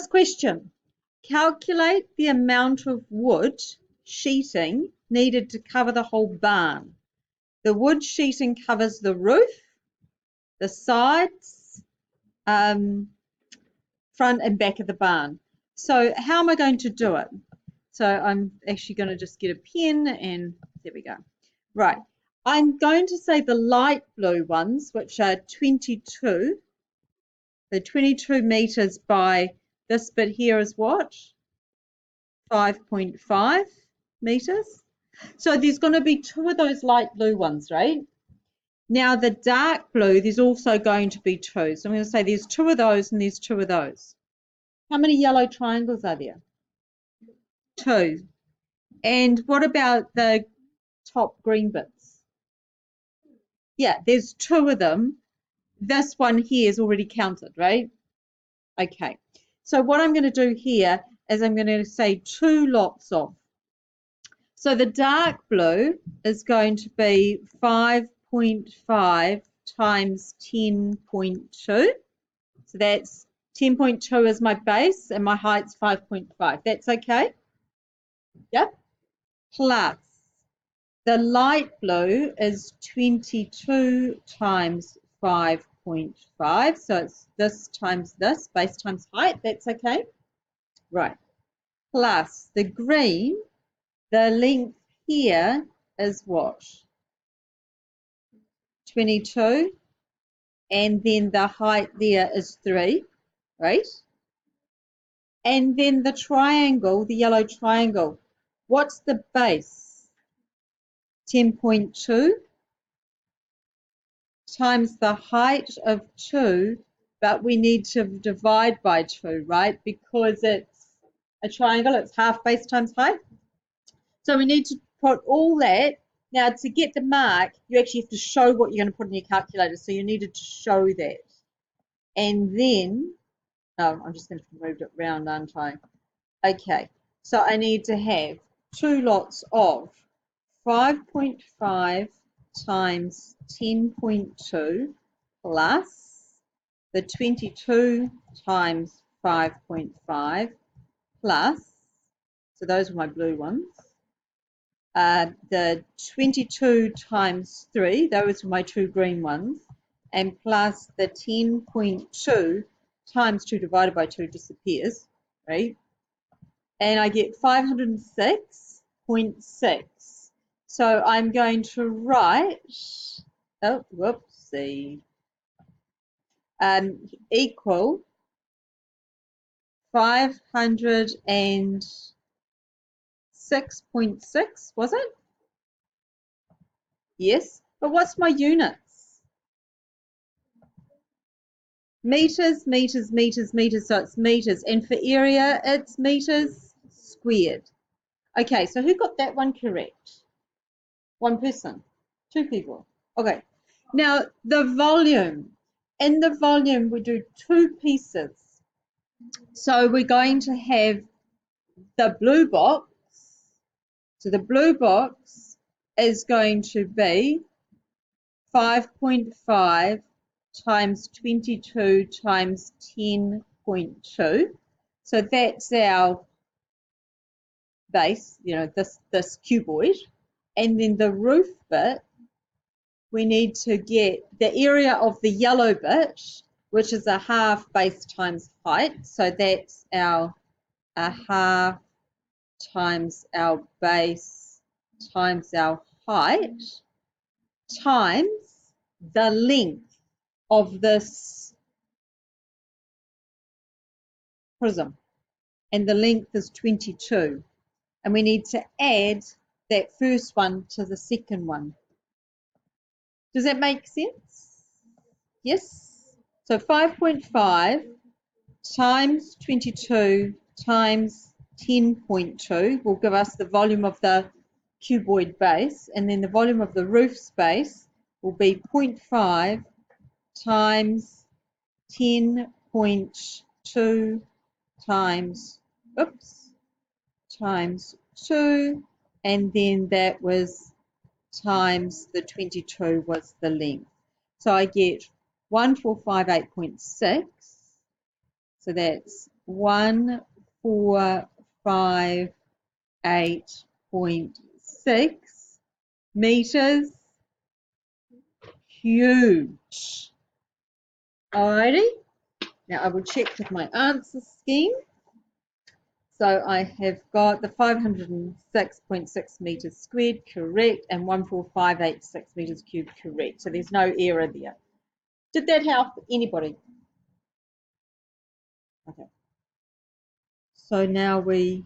this question. Calculate the amount of wood sheeting needed to cover the whole barn. The wood sheeting covers the roof, the sides, front and back of the barn. So how am I going to do it? So I'm actually going to just get a pen and there we go. Right. I'm going to say the light blue ones, which are 22. The 22 meters by this bit here is what? 5.5 meters. So there's going to be 2 of those light blue ones, right? Now the dark blue, there's also going to be 2. So I'm going to say there's 2 of those and there's 2 of those. How many yellow triangles are there? 2. And what about the top green bits? Yeah, there's 2 of them. This one here is already counted, right? Okay. So what I'm going to do here is I'm going to say 2 lots of. So the dark blue is going to be 5.5 times 10.2. So that's 10.2 is my base and my height's 5.5. That's okay? Yep. Plus the light blue is 22 times 5.5. So it's this times this, base times height. That's okay? Right. Plus the green, the length here is what? 22. And then the height there is 3, right? And then the triangle, the yellow triangle, what's the base? 10.2 times the height of 2, but we need to divide by 2, right? Because it's a triangle, it's half base times height. So we need to put all that. Now, to get the mark, you actually have to show what you're going to put in your calculator. So you needed to show that. And then, oh, I'm just going to move it around, aren't I? Okay, so I need to have 2 lots of 5.5 times 10.2 plus the 22 times 5.5 plus, so those are my blue ones, the 22 times 3, those are my 2 green ones, and plus the 10.2 times 2 divided by 2 disappears, right? And I get 506.6. So I'm going to write, oh, whoopsie, equal 506.6, was it? Yes, but what's my units? Meters, meters, meters, meters, so it's meters. And for area, it's meters squared. Okay, so who got that one correct? 1 person, 2 people. Okay, now the volume. In the volume, we do 2 pieces. So we're going to have the blue box. So the blue box is going to be 5.5 times 22 times 10.2. So that's our base, you know, this cuboid. And then the roof bit, we need to get the area of the yellow bit, which is a half base times height. So that's our a half times our base times our height times the length of this prism. And the length is 22. And we need to add that first one to the second one. Does that make sense? Yes? So 5.5 times 22 times 10.2 will give us the volume of the cuboid base, and then the volume of the roof space will be 0.5 times 10.2 times, times 2, and then that was times the 22 was the length. So I get 1458.6. So that's 1458.6 meters cubed. Alrighty, now I will check with my answer scheme. So I have got the 506.6 meters squared correct and 1458.6 meters cubed correct. So there's no error there. Did that help anybody? Okay. So now we